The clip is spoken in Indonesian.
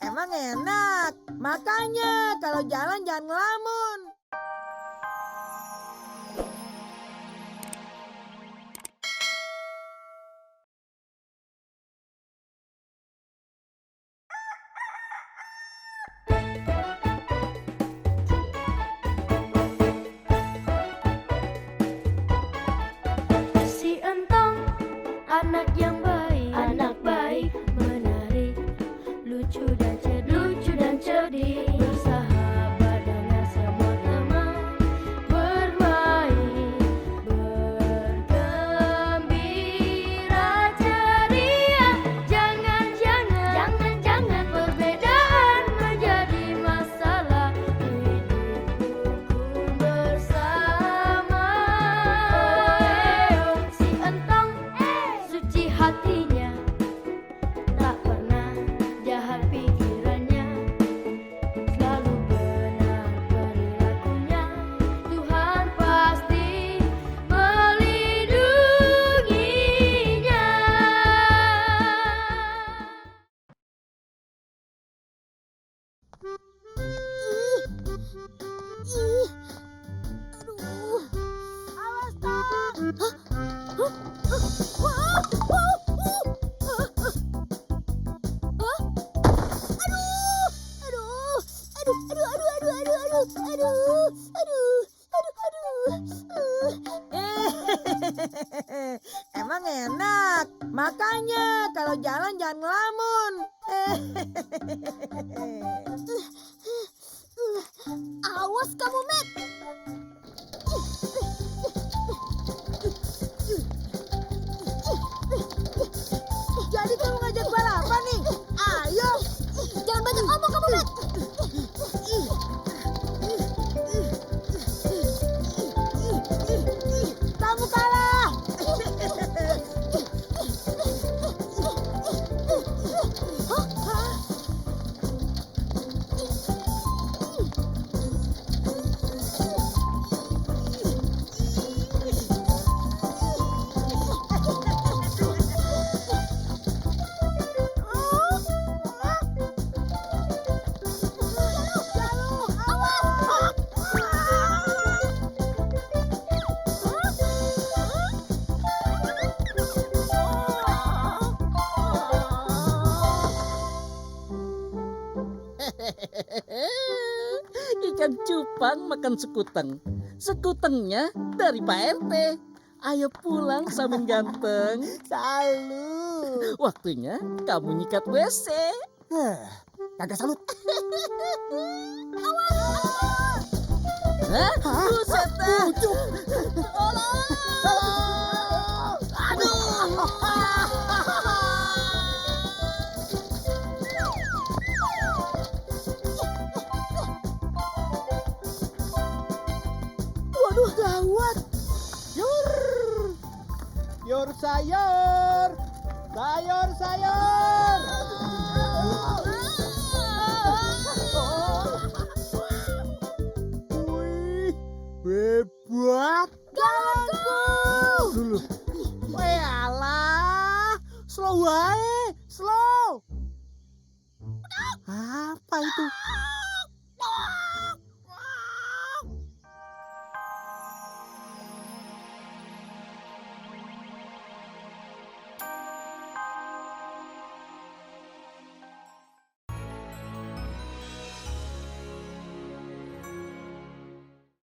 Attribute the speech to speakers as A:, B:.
A: Emang enak. Makanya kalau jalan jangan ngelamun.
B: Si Entong, anak yang baik, menarik, lucu dan cerdik, bersahabat dengan semua teman, bermain, bergembira, ceria. Jangan perbedaan menjadi masalah, hidup rukun bersama. Si Entong, suci hatinya, tak pernah jahat pikirannya, selalu benar perilakunya. Tuhan pasti melindunginya.
C: Awas, Tong!
A: Emang enak. Makanya kalau jalan jangan ngelamun.
C: Awas kamu, Matt!
A: Jadi kamu ngajak balapan nih? Ayo.
C: Jangan banyak ngomong kamu, Matt!
A: Kamu kalah. Ikan cupang makan sekuteng. Sekutengnya dari Pak RT. Ayo pulang Samin ganteng.
D: Salut.
A: Waktunya kamu nyikat WC.
D: Kagak salut.
A: Hah? Buset dah.
D: Waduh, gawat. Yor sayur. Sayur. Wih, hebat.
C: Gawatku!
D: Dulu. Alah, slow wae, slow. Apa itu?